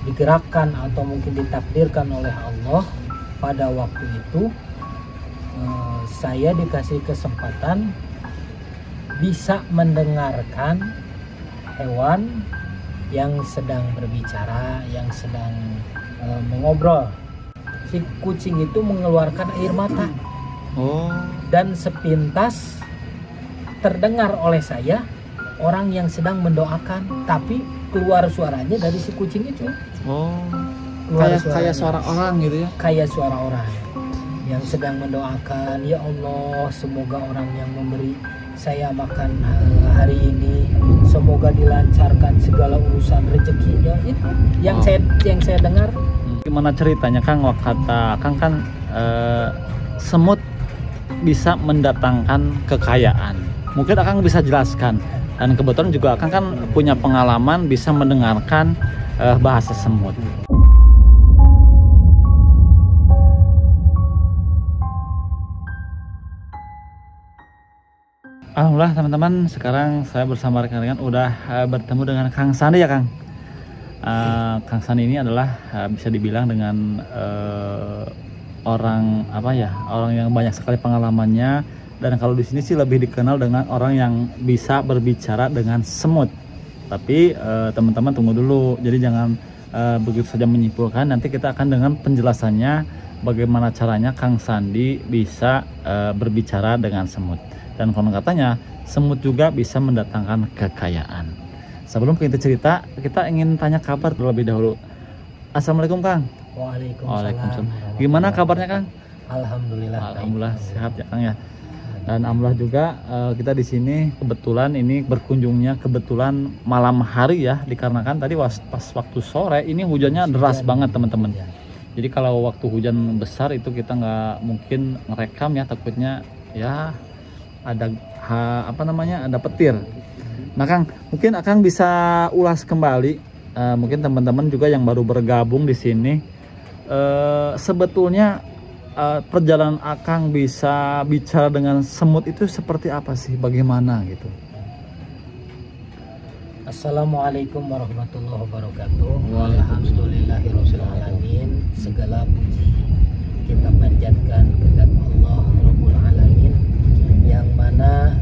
digerakkan atau mungkin ditakdirkan oleh Allah pada waktu itu saya dikasih kesempatan bisa mendengarkan hewan yang sedang berbicara, yang sedang mengobrol. Si kucing itu mengeluarkan air mata. Dan sepintas terdengar oleh saya orang yang sedang mendoakan, tapi keluar suaranya dari si kucing itu. Kayak suara orang gitu ya? Kayak suara orang yang sedang mendoakan, ya Allah, semoga orang yang memberi saya makan hari ini semoga dilancarkan segala urusan rezekinya. Itu yang saya dengar. Gimana ceritanya Kang? Kata Kang kan semut bisa mendatangkan kekayaan. Mungkin Akang bisa jelaskan. Dan kebetulan juga Akang kan punya pengalaman bisa mendengarkan bahasa semut. Alhamdulillah teman-teman, sekarang saya bersama rekan-rekan udah bertemu dengan Kang Sandi ya Kang. Kang Sandi ini adalah bisa dibilang dengan orang yang banyak sekali pengalamannya, dan kalau di sini sih lebih dikenal dengan orang yang bisa berbicara dengan semut. Tapi teman-teman tunggu dulu, jadi jangan begitu saja menyimpulkan. Nanti kita akan dengan penjelasannya bagaimana caranya Kang Sandi bisa berbicara dengan semut. Dan konon katanya semut juga bisa mendatangkan kekayaan. Sebelum kita cerita, kita ingin tanya kabar terlebih dahulu. Assalamualaikum Kang. Waalaikumsalam. Gimana kabarnya Kang? Alhamdulillah sehat ya Kang ya. Dan alhamdulillah juga kita di sini kebetulan ini berkunjungnya kebetulan malam hari ya, dikarenakan tadi pas waktu sore ini hujannya deras banget teman-teman. Jadi kalau waktu hujan besar itu kita nggak mungkin ngerekam ya, takutnya ya ada ada petir. Nah Kang, mungkin Akang bisa ulas kembali, mungkin teman-teman juga yang baru bergabung di sini, sebetulnya perjalanan Akang bisa bicara dengan semut itu seperti apa sih, bagaimana gitu? Assalamualaikum warahmatullahi wabarakatuh. Alhamdulillahirabbil alamin. Segala puji kita panjatkan kepada Allah Rabbul Alamin, yang mana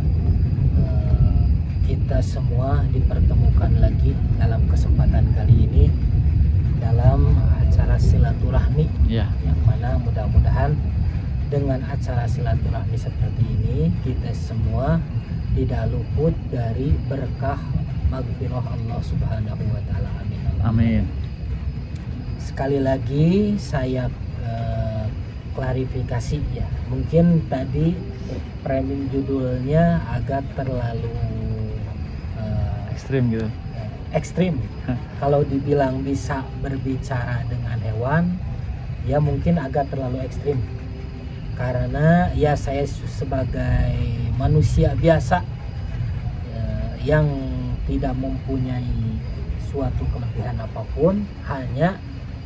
kita semua dipertemukan lagi dalam kesempatan kali ini dalam acara silaturahmi, yang mana mudah-mudahan dengan acara silaturahmi seperti ini kita semua tidak luput dari berkah maghfirah Allah Subhanahu wa taala. Amin. Sekali lagi saya klarifikasi ya, mungkin tadi framing judulnya agak terlalu ekstrim gitu. Ekstrim. Kalau dibilang bisa berbicara dengan hewan, ya mungkin agak terlalu ekstrim. Karena ya saya sebagai manusia biasa yang tidak mempunyai suatu kelebihan apapun, hanya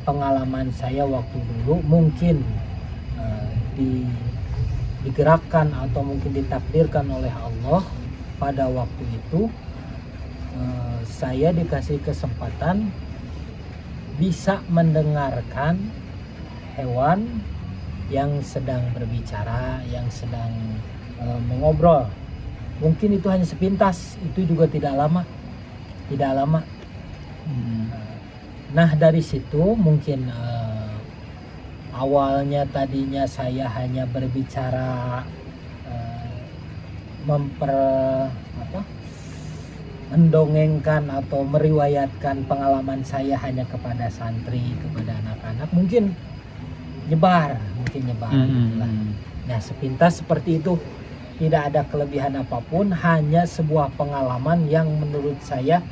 pengalaman saya waktu dulu mungkin digerakkan atau mungkin ditakdirkan oleh Allah pada waktu itu saya dikasih kesempatan bisa mendengarkan hewan yang sedang berbicara, yang sedang mengobrol. Mungkin itu hanya sepintas, itu juga tidak lama. Nah dari situ mungkin awalnya tadinya saya hanya berbicara mendongengkan atau meriwayatkan pengalaman saya hanya kepada santri, kepada anak-anak, mungkin nyebar. Nah sepintas seperti itu, tidak ada kelebihan apapun, hanya sebuah pengalaman yang menurut saya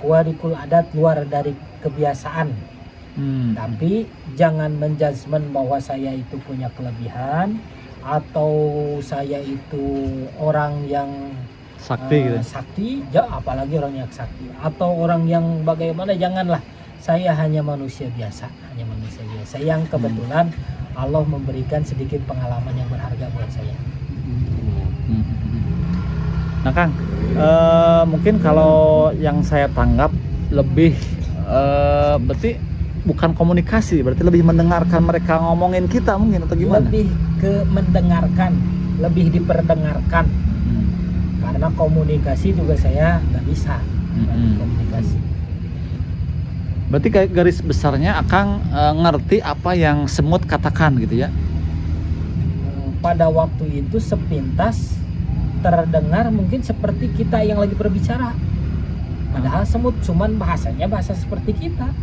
khawarikul adat, luar dari kebiasaan. Tapi jangan menjudgment bahwa saya itu punya kelebihan atau saya itu orang yang sakti apalagi orang yang sakti atau orang yang bagaimana, janganlah. Saya hanya manusia biasa yang kebetulan Allah memberikan sedikit pengalaman yang berharga buat saya. Nah Kang, mungkin kalau yang saya tanggap lebih berarti bukan komunikasi, berarti lebih mendengarkan mereka ngomongin kita mungkin atau gimana? Lebih ke mendengarkan, lebih diperdengarkan. Karena komunikasi juga saya nggak bisa. Komunikasi. Berarti kayak garis besarnya Akang ngerti apa yang semut katakan gitu ya? Pada waktu itu sepintas terdengar mungkin seperti kita yang lagi berbicara. Padahal semut cuman bahasanya bahasa seperti kita.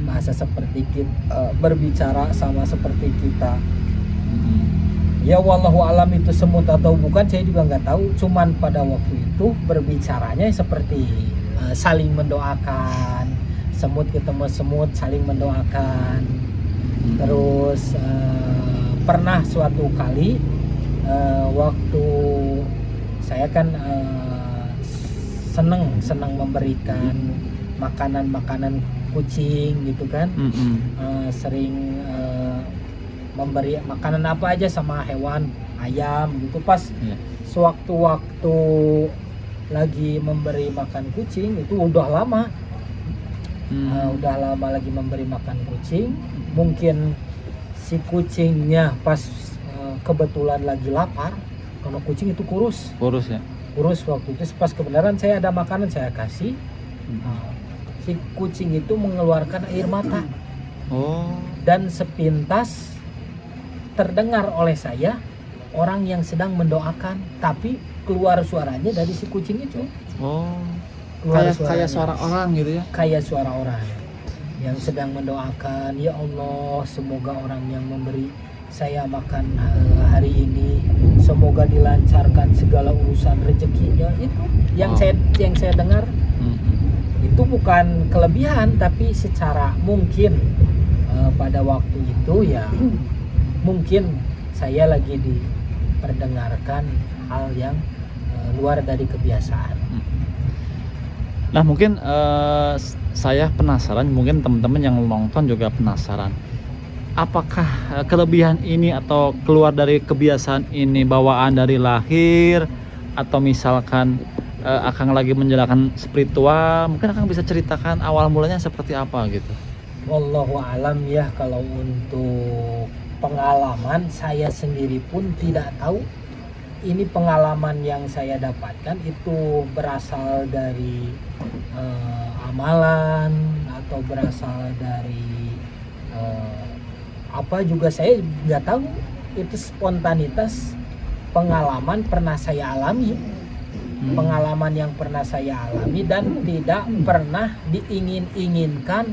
Bahasa seperti kita, berbicara sama seperti kita. Ya wallahu alam itu semut atau bukan saya juga nggak tahu. Cuman pada waktu itu berbicaranya seperti saling mendoakan. Semut ketemu semut saling mendoakan. Terus pernah suatu kali waktu saya kan seneng memberikan makanan kucing gitu kan. Sering memberi makanan apa aja sama hewan, ayam gitu. Pas sewaktu-waktu lagi memberi makan kucing itu udah lama lagi memberi makan kucing. Mungkin si kucingnya pas kebetulan lagi lapar, karena kucing itu kurus ya, kurus. Waktu itu pas kebenaran saya ada makanan saya kasih, si kucing itu mengeluarkan air mata. Dan sepintas terdengar oleh saya orang yang sedang mendoakan, tapi keluar suaranya dari si kucing itu. Kayak suara orang gitu ya? Kayak suara orang yang sedang mendoakan, ya Allah, semoga orang yang memberi saya makan hari ini semoga dilancarkan segala urusan rezekinya. Itu yang saya dengar. Itu bukan kelebihan, tapi secara mungkin pada waktu itu ya mungkin saya lagi diperdengarkan hal yang luar dari kebiasaan. Nah mungkin saya penasaran, mungkin teman-teman yang nonton juga penasaran, apakah kelebihan ini atau keluar dari kebiasaan ini bawaan dari lahir, atau misalkan Akang lagi menjalankan spiritual? Mungkin Akang bisa ceritakan awal mulanya seperti apa gitu. Wallahu alam ya. Kalau untuk pengalaman saya sendiri pun tidak tahu. Ini pengalaman yang saya dapatkan itu berasal dari amalan atau berasal dari apa juga saya nggak tahu. Itu spontanitas pengalaman pernah saya alami. Pengalaman yang pernah saya alami dan tidak pernah diingin-inginkan,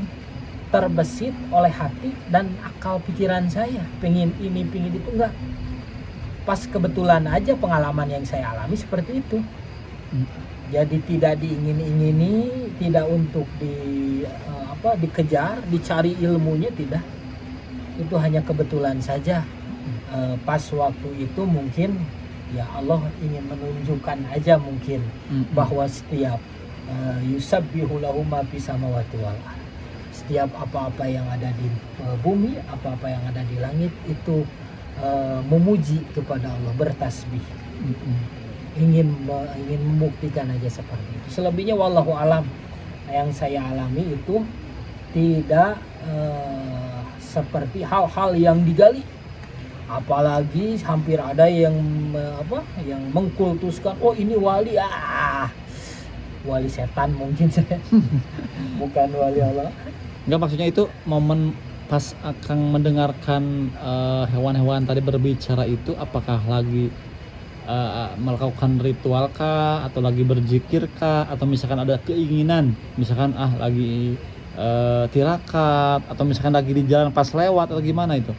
terbesit oleh hati dan akal pikiran saya pengen ini pengen itu, enggak. Pas kebetulan aja pengalaman yang saya alami seperti itu. Jadi tidak diingin-ingini, tidak untuk dikejar, dicari ilmunya, tidak. Itu hanya kebetulan saja. Pas waktu itu mungkin ya Allah ingin menunjukkan aja mungkin bahwa setiap yusabbihu lahu ma fis samawati wal ardh. Setiap apa-apa yang ada di bumi, apa-apa yang ada di langit itu memuji kepada Allah, bertasbih. Ingin membuktikan aja seperti itu. Selebihnya wallahu alam. Yang saya alami itu tidak seperti hal-hal yang digali. Apalagi hampir ada yang mengkultuskan, oh ini wali, wali setan mungkin saya. Bukan wali Allah. Enggak, maksudnya itu momen pas Akang mendengarkan hewan-hewan tadi berbicara itu, apakah lagi melakukan ritual kah, atau lagi berzikir kah, atau misalkan ada keinginan, misalkan lagi tirakat, atau misalkan lagi di jalan pas lewat, atau gimana itu?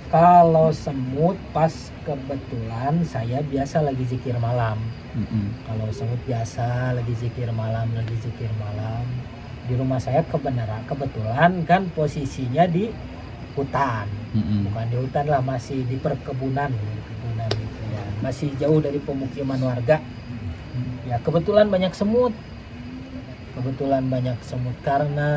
Kalau semut pas kebetulan saya biasa lagi zikir malam. Kalau semut biasa lagi zikir malam. Di rumah saya kebetulan kan posisinya di hutan. Bukan di hutan lah, masih di perkebunan gitu ya. Masih jauh dari pemukiman warga. Ya kebetulan banyak semut. Karena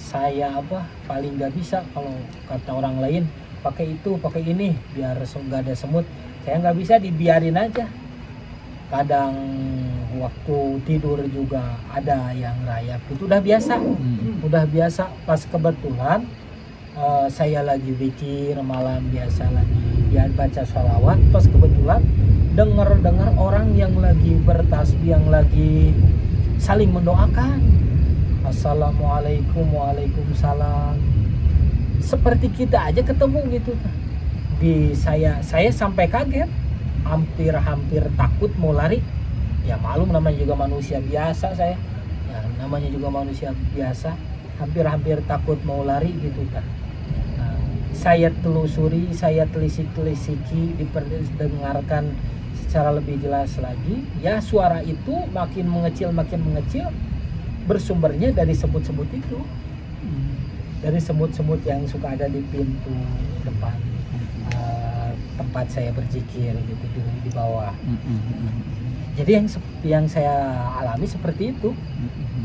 saya paling nggak bisa, kalau kata orang lain pakai itu pakai ini biar nggak ada semut. Saya nggak bisa, dibiarin aja. kadang waktu tidur juga ada yang rayap. Itu udah biasa, udah biasa. Pas kebetulan saya lagi zikir malam, biasa lagi baca sholawat, pas kebetulan dengar orang yang lagi bertasbih, yang lagi saling mendoakan, assalamualaikum, waalaikumsalam, seperti kita aja ketemu gitu. Di saya sampai kaget, hampir takut mau lari. Ya malum, namanya juga manusia biasa saya, ya namanya juga manusia biasa, hampir takut mau lari gitu kan. Saya telusuri, saya telisiki, diperdengarkan secara lebih jelas lagi. Ya suara itu makin mengecil, bersumbernya dari semut-semut itu. Dari semut-semut yang suka ada di pintu depan tempat saya berzikir gitu, di bawah. Jadi yang saya alami seperti itu.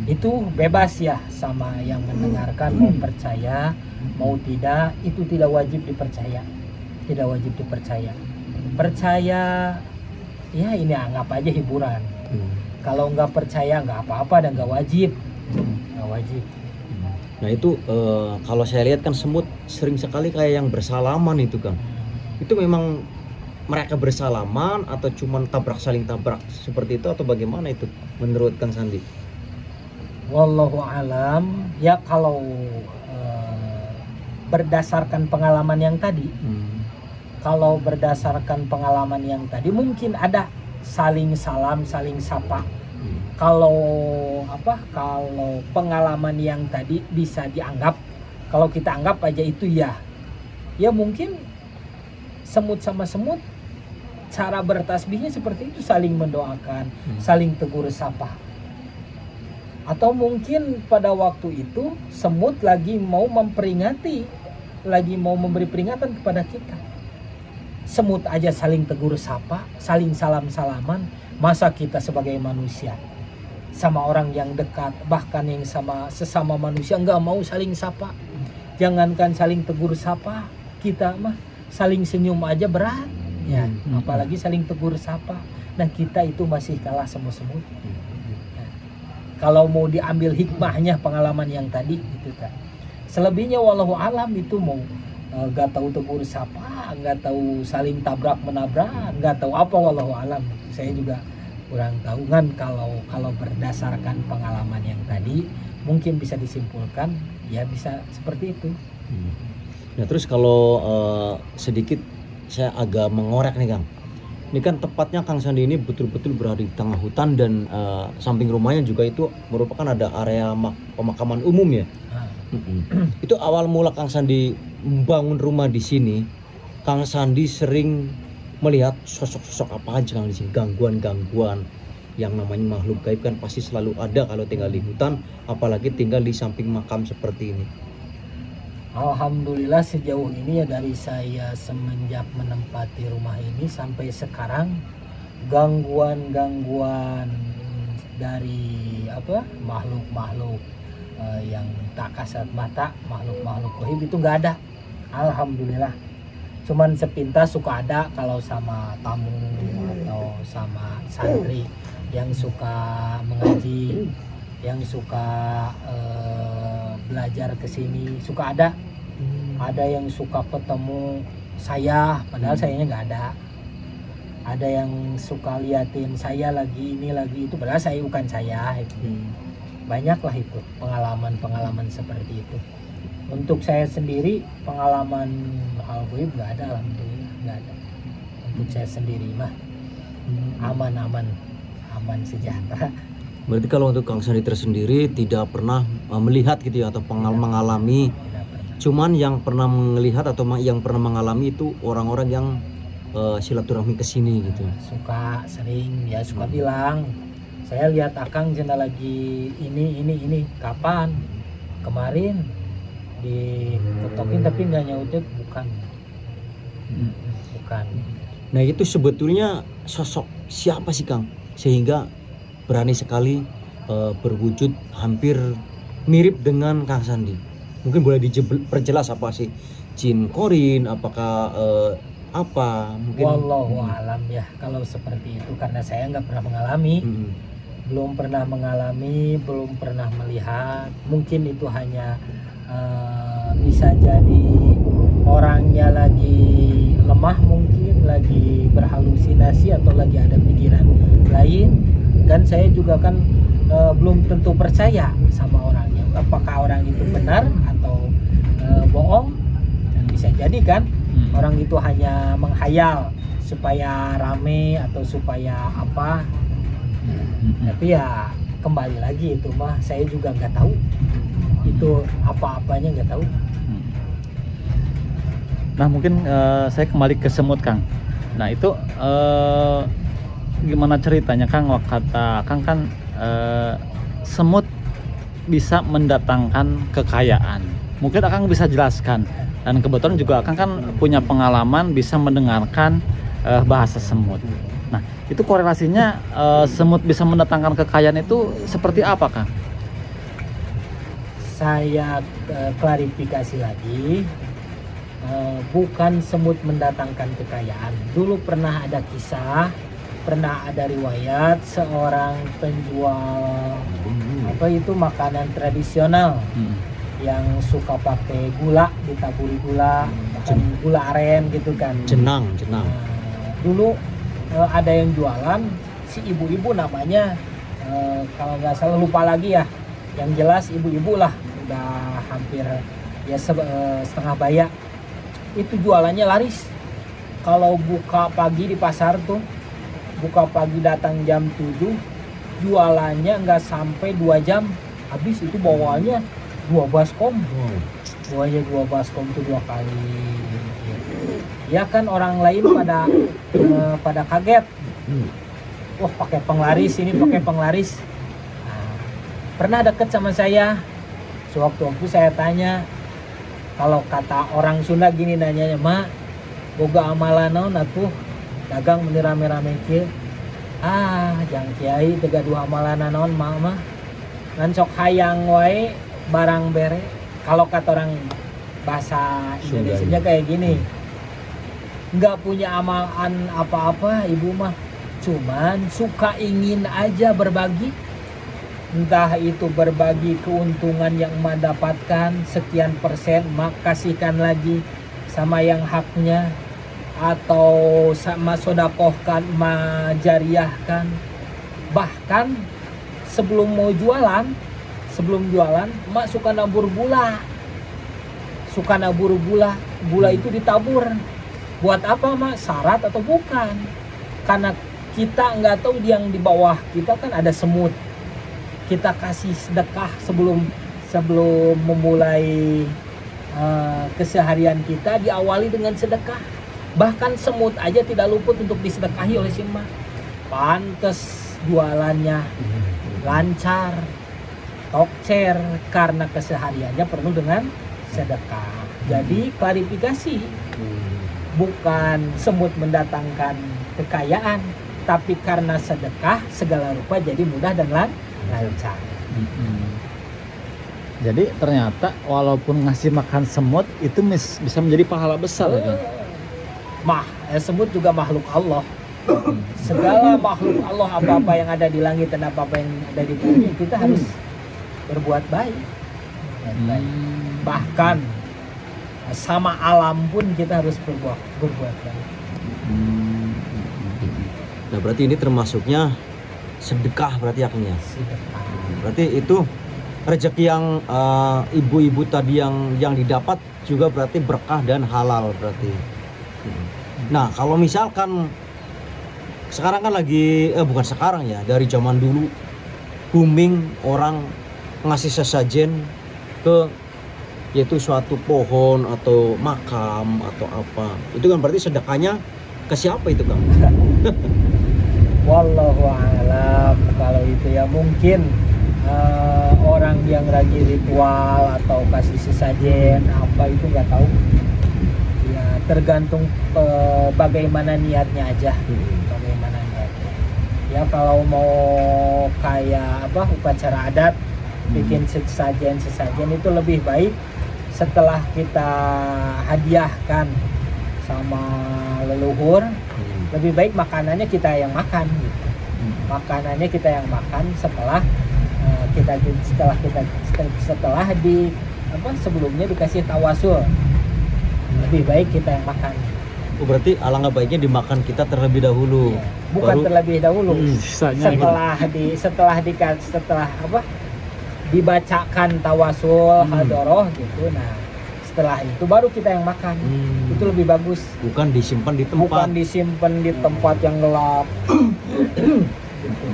Itu bebas ya, sama yang mendengarkan mau percaya mau tidak, itu tidak wajib dipercaya, percaya ya ini anggap aja hiburan. Kalau nggak percaya nggak apa-apa dan nggak wajib. Nah itu kalau saya lihat kan semut sering sekali kayak yang bersalaman itu kan. Itu memang mereka bersalaman atau cuman saling tabrak seperti itu, atau bagaimana itu menurut Kang Sandi? Wallahu alam. Ya kalau berdasarkan pengalaman yang tadi, mungkin ada saling salam, saling sapa. Kalau pengalaman yang tadi bisa dianggap, kalau kita anggap aja itu ya mungkin semut sama semut cara bertasbihnya seperti itu, saling mendoakan, saling tegur sapa. Atau mungkin pada waktu itu semut lagi mau memperingati, lagi mau memberi peringatan kepada kita. Semut aja saling tegur sapa, saling salam-salaman, masa kita sebagai manusia sama orang yang dekat, bahkan yang sesama manusia nggak mau saling sapa. Jangankan saling tegur sapa, kita mah saling senyum aja berat ya, apalagi saling tegur sapa. Nah kita itu masih kalah sama semut. Kalau mau diambil hikmahnya pengalaman yang tadi itu kan. Selebihnya wallahu alam, itu mau nggak tahu tegur sapa, nggak tahu saling tabrak menabrak, nggak tahu apa, wallahu alam. Saya juga kurang tahu kan. Kalau berdasarkan pengalaman yang tadi mungkin bisa disimpulkan ya bisa seperti itu. Nah terus kalau sedikit saya agak mengorek nih Kang. Ini kan tepatnya Kang Sandi ini betul-betul berada di tengah hutan, dan samping rumahnya juga itu merupakan ada area pemakaman umum ya. Itu awal mula Kang Sandi membangun rumah di sini, Kang Sandi sering melihat sosok-sosok apa aja Kang di sini, gangguan-gangguan yang namanya makhluk gaib kan pasti selalu ada kalau tinggal di hutan, apalagi tinggal di samping makam seperti ini. Alhamdulillah sejauh ini ya, dari saya semenjak menempati rumah ini sampai sekarang, gangguan-gangguan dari makhluk-makhluk yang tak kasat mata, makhluk-makhluk gaib itu nggak ada. Alhamdulillah. Cuman sepintas suka ada kalau sama tamu atau sama santri yang suka mengaji, yang suka belajar ke sini, suka ada yang suka ketemu saya padahal sayanya nggak ada yang suka liatin saya lagi ini lagi itu padahal saya bukan saya itu. Banyaklah itu pengalaman seperti itu. Untuk saya sendiri pengalaman hal gaib nggak ada, alhamdulillah nggak ada. Untuk saya sendiri mah aman sejahtera. Berarti kalau untuk Kang Sandi tersendiri tidak pernah melihat gitu ya, atau mengalami. Cuman yang pernah melihat atau yang pernah mengalami itu orang-orang yang silaturahmi ke sini gitu. Sering bilang, saya lihat Akang jena lagi ini kapan? Kemarin diketokin tapi nggak nyautet, bukan. Nah itu sebetulnya sosok siapa sih Kang sehingga berani sekali berwujud hampir mirip dengan Kang Sandi? Mungkin boleh diperjelas apa sih jin korin, apakah apa mungkin? Wallahu alam ya kalau seperti itu, karena saya nggak pernah mengalami, belum pernah mengalami, belum pernah melihat. Mungkin itu hanya bisa jadi orangnya lagi lemah, mungkin lagi berhalusinasi atau lagi ada pikiran lain. Kan saya juga kan belum tentu percaya sama orangnya, apakah orang itu benar atau bohong. Dan bisa jadi kan orang itu hanya menghayal supaya rame atau supaya apa. Tapi ya kembali lagi itu mah saya juga nggak tahu, itu apa-apanya nggak tahu. Nah mungkin saya kembali ke semut Kang. Nah itu gimana ceritanya Kang? Kata Kang kan semut bisa mendatangkan kekayaan. Mungkin Akang bisa jelaskan. Dan kebetulan juga Akang kan punya pengalaman bisa mendengarkan bahasa semut. Nah itu korelasinya semut bisa mendatangkan kekayaan itu seperti apa Kang? Saya klarifikasi lagi. Bukan semut mendatangkan kekayaan. Dulu pernah ada kisah, pernah ada riwayat seorang penjual apa itu makanan tradisional yang suka pakai gula, ditaburi gula, bahkan gula aren gitu kan. Jenang. Dulu ada yang jualan, si ibu-ibu namanya kalau nggak salah lupa lagi ya. Yang jelas ibu-ibu lah, udah hampir ya setengah baya. Itu jualannya laris. Kalau buka pagi di pasar tuh, buka pagi datang jam 7, jualannya nggak sampai 2 jam habis. Itu bawanya 2 baskom. Bawanya 2 baskom tuh 2 kali. Ya kan orang lain pada kaget. Wah pakai penglaris ini, pakai penglaris. Nah, pernah deket sama saya. Sewaktu-waktu saya tanya, kalau kata orang Sunda gini nanyanya, "Mak, boga amalan naon atuh dagang meni rame-rame kieu?" Jang kiai teu gaduh amalan naon mah ngan sok hayang wae barang bere. Kalau kata orang bahasa Indonesia kayak gini, nggak punya amalan apa-apa ibu mah, cuman suka ingin aja berbagi. Entah itu berbagi keuntungan yang emak dapatkan sekian persen, emak kasihkan lagi sama yang haknya, atau sama sodakohkan, emak jariahkan. Bahkan sebelum jualan emak suka nabur gula. Gula itu ditabur. Buat apa emak? Syarat atau bukan? Karena kita nggak tahu yang di bawah kita kan ada semut. Kita kasih sedekah sebelum memulai keseharian kita, diawali dengan sedekah. Bahkan semut aja tidak luput untuk disedekahi oleh si emak. Pantes jualannya lancar, tokcer, karena kesehariannya penuh dengan sedekah. Jadi klarifikasi, bukan semut mendatangkan kekayaan, tapi karena sedekah segala rupa jadi mudah dan lancar. Jadi ternyata walaupun ngasih makan semut itu bisa menjadi pahala besar kan? Semut juga makhluk Allah. Segala makhluk Allah, apa-apa yang ada di langit dan apa-apa yang ada di bumi, kita harus berbuat baik. Bahkan sama alam pun kita harus berbuat baik. Nah berarti ini termasuknya sedekah berarti akhirnya. Berarti itu rezeki yang ibu-ibu tadi yang didapat juga berarti berkah dan halal berarti. Nah kalau misalkan sekarang kan lagi bukan sekarang ya, dari zaman dulu booming orang ngasih sesajen ke yaitu suatu pohon atau makam atau apa, itu kan berarti sedekahnya ke siapa itu Kang? Wallahu alam. Kalau itu ya mungkin orang yang lagi ritual atau kasih sesajen apa itu nggak tahu ya, tergantung bagaimana niatnya aja. Bagaimana niatnya ya, kalau mau kayak upacara adat bikin sesajen itu lebih baik setelah kita hadiahkan sama leluhur, lebih baik makanannya kita yang makan gitu. Makanannya kita yang makan setelah setelah di sebelumnya dikasih tawasul, lebih baik kita yang makan. Berarti alangkah baiknya dimakan kita terlebih dahulu. Iya. Bukan terlebih dahulu, sisanya setelah dibacakan tawasul hadoroh gitu. Nah setelah itu baru kita yang makan. Itu lebih bagus. Bukan disimpan di tempat. Bukan disimpan di tempat yang gelap. Gitu.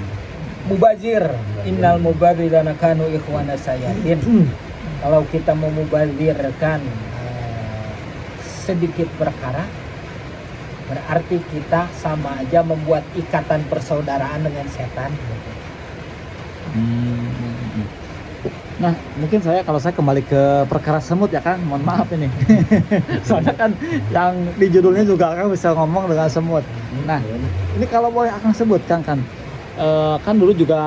Mubazir, innal mubadzirina kanu ikhwana sayatin. Kalau kita memubazirkan sedikit perkara, berarti kita sama aja membuat ikatan persaudaraan dengan setan. Nah, mungkin kalau saya kembali ke perkara semut ya Kang, mohon maaf ini. Soalnya kan yang di judulnya juga Kang bisa ngomong dengan semut. Nah, ini kalau boleh Akang sebutkan kan dulu juga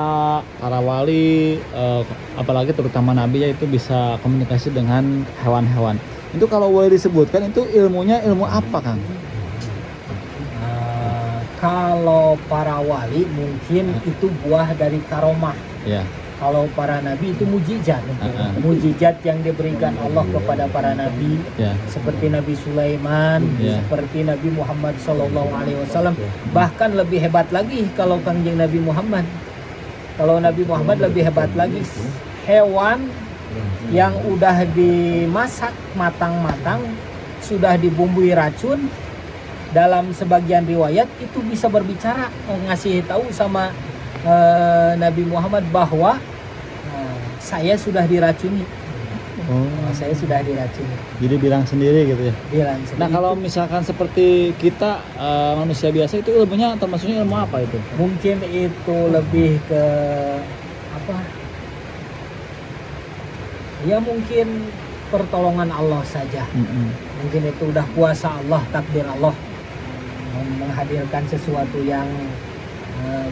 para wali, apalagi terutama Nabi ya, itu bisa komunikasi dengan hewan-hewan. Itu kalau boleh disebutkan itu ilmunya ilmu apa Kang? Kalau para wali mungkin itu buah dari karomah. Ya. Kalau para nabi itu mujizat, mujizat yang diberikan Allah kepada para nabi, seperti Nabi Sulaiman, seperti Nabi Muhammad SAW. Bahkan lebih hebat lagi kalau Kangjeng Nabi Muhammad. Kalau Nabi Muhammad lebih hebat lagi, hewan yang udah dimasak matang-matang, sudah dibumbui racun, dalam sebagian riwayat itu bisa berbicara, ngasih tahu sama Nabi Muhammad bahwa saya sudah diracuni. Saya sudah diracuni. Jadi bilang sendiri gitu ya. Bilang sendiri. Nah kalau misalkan seperti kita manusia biasa itu ilmunya termasuknya ilmu apa itu? Mungkin itu lebih ke apa? Ya mungkin pertolongan Allah saja. Mungkin itu udah kuasa Allah, takdir Allah menghadirkan sesuatu yang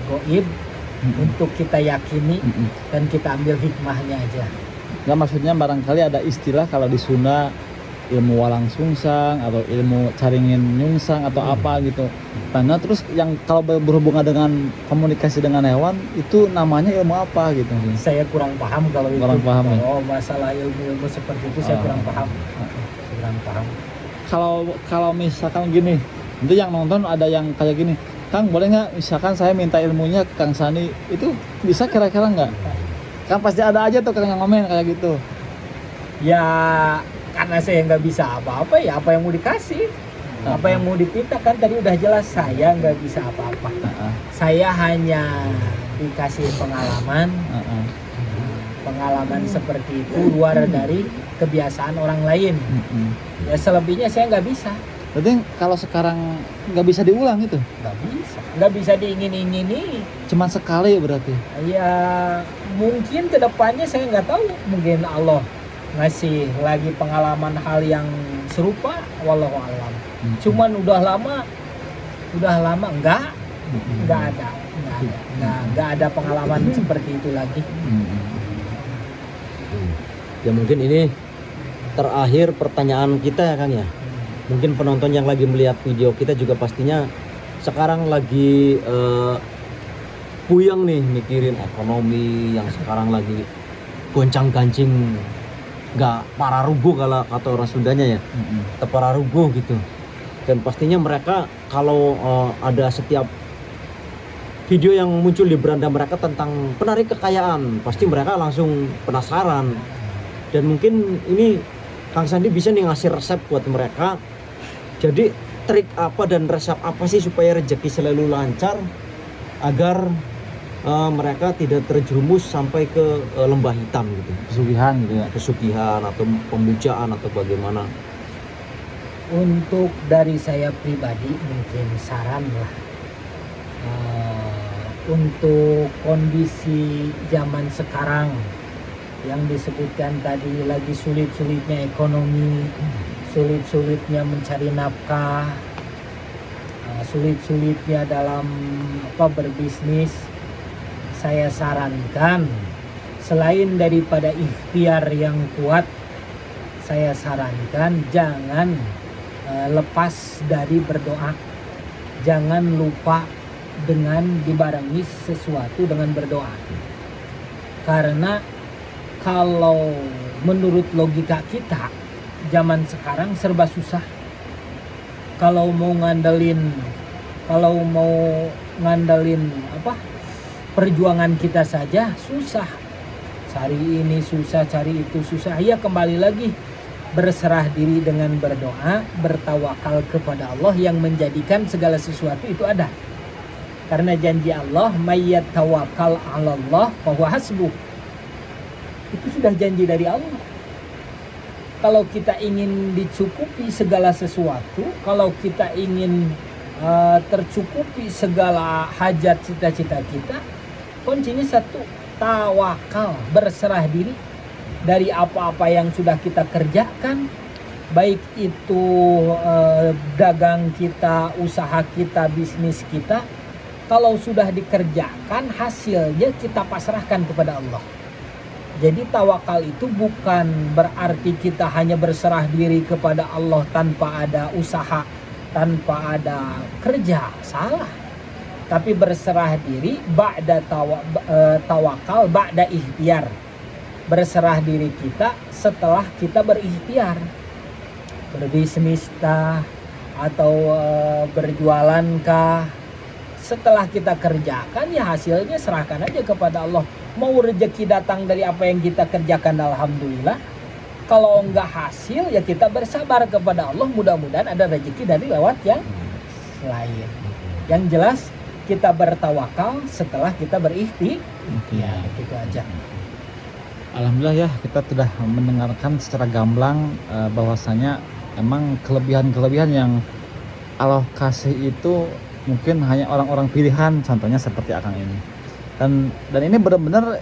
goib untuk kita yakini dan kita ambil hikmahnya aja. Nggak, maksudnya barangkali ada istilah kalau di Sunda ilmu walang sungsang atau ilmu caringin nyungsang atau apa gitu. Nah terus yang kalau berhubungan dengan komunikasi dengan hewan itu namanya ilmu apa gitu? Saya kurang paham kalau itu. Kurang paham ya? Masalah ilmu seperti itu saya kurang paham. Kurang paham. Kalau misalkan gini, itu yang nonton ada yang kayak gini, Kang boleh nggak misalkan saya minta ilmunya ke Kang Sandi, itu bisa kira-kira nggak? Kan pasti ada aja tuh Kang yang ngomen kayak gitu. Ya karena saya nggak bisa apa-apa, ya apa yang mau dikasih, apa yang mau dipinta, kan tadi udah jelas saya nggak bisa apa-apa. Saya hanya dikasih pengalaman, pengalaman seperti itu luar dari kebiasaan orang lain. Ya selebihnya saya nggak bisa. Berarti kalau sekarang nggak bisa diulang itu? Nggak bisa diingin-ingini. Cuman sekali berarti? Ya mungkin kedepannya saya nggak tahu. Mungkin Allah ngasih lagi pengalaman hal yang serupa, wallahu alam. Cuman udah lama nggak ada pengalaman seperti itu lagi. Ya mungkin ini terakhir pertanyaan kita ya Kang ya. Mungkin penonton yang lagi melihat video kita juga pastinya sekarang lagi puyeng nih mikirin ekonomi yang sekarang lagi goncang-gancing, nggak pararugo kalau kata orang Sundanya ya, tepararugo gitu. Dan pastinya mereka kalau ada setiap video yang muncul di beranda mereka tentang penarik kekayaan, pasti mereka langsung penasaran. Dan mungkin ini Kang Sandi bisa nih ngasih resep buat mereka. Jadi trik apa dan resep apa sih supaya rezeki selalu lancar agar mereka tidak terjerumus sampai ke lembah hitam gitu, pesugihan gitu ya, pesugihan atau pemujaan atau bagaimana? Untuk dari saya pribadi mungkin saran lah, untuk kondisi zaman sekarang yang disebutkan tadi, lagi sulit-sulitnya ekonomi, sulit-sulitnya mencari nafkah, sulit-sulitnya dalam berbisnis, saya sarankan selain daripada ikhtiar yang kuat, saya sarankan jangan lepas dari berdoa. Jangan lupa dengan dibarengi sesuatu dengan berdoa. Karena kalau menurut logika kita zaman sekarang serba susah. Kalau mau ngandelin perjuangan kita saja susah. Cari ini susah, cari itu susah. Ya kembali lagi berserah diri dengan berdoa, bertawakal kepada Allah yang menjadikan segala sesuatu itu ada. Karena janji Allah, mayyat tawakal 'alallah fahuwa hasbuh. Itu sudah janji dari Allah. Kalau kita ingin dicukupi segala sesuatu, kalau kita ingin tercukupi segala hajat cita-cita kita, kuncinya satu, tawakal, berserah diri dari apa-apa yang sudah kita kerjakan, baik itu dagang kita, usaha kita, bisnis kita. Kalau sudah dikerjakan, hasilnya kita pasrahkan kepada Allah. Jadi tawakal itu bukan berarti kita hanya berserah diri kepada Allah tanpa ada usaha, tanpa ada kerja, salah. Tapi berserah diri ba'da tawakal, ba'da ikhtiar. Berserah diri kita setelah kita berikhtiar. Berbisnis kah atau berjualan kah, setelah kita kerjakan ya hasilnya serahkan aja kepada Allah. Mau rezeki datang dari apa yang kita kerjakan, alhamdulillah. Kalau enggak hasil ya kita bersabar kepada Allah, mudah-mudahan ada rezeki dari lewat yang lain. Yang jelas kita bertawakal setelah kita berikhtiar. Ya, gitu aja. Alhamdulillah ya, kita sudah mendengarkan secara gamblang bahwasanya emang kelebihan-kelebihan yang Allah kasih itu mungkin hanya orang-orang pilihan, contohnya seperti Akang ini. Dan ini benar-benar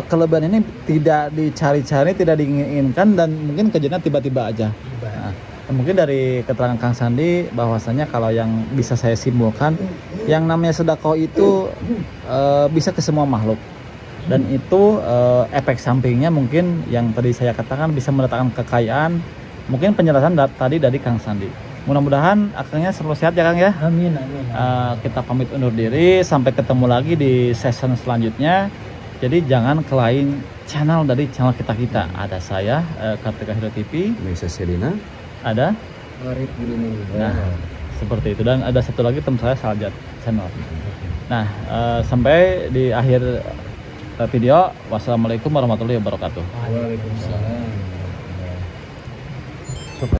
kelebihan ini tidak dicari-cari, tidak diinginkan, dan mungkin kejadian tiba-tiba aja. Nah, mungkin dari keterangan Kang Sandi bahwasanya kalau yang bisa saya simpulkan, yang namanya sedekah itu bisa ke semua makhluk. Dan itu efek sampingnya mungkin yang tadi saya katakan bisa mendatangkan kekayaan. Mungkin penjelasan tadi dari Kang Sandi. Mudah-mudahan Akangnya selalu sehat ya Kang ya. Amin, amin. Kita pamit undur diri, sampai ketemu lagi di season selanjutnya. Jadi jangan ke lain channel dari channel kita. Ada saya Kartika Hero TV, Mesa Selina, ada Arif Gini. nah seperti itu, dan ada satu lagi teman saya Saljat channel. Nah sampai di akhir video, wassalamualaikum warahmatullahi wabarakatuh. Waalaikumsalam.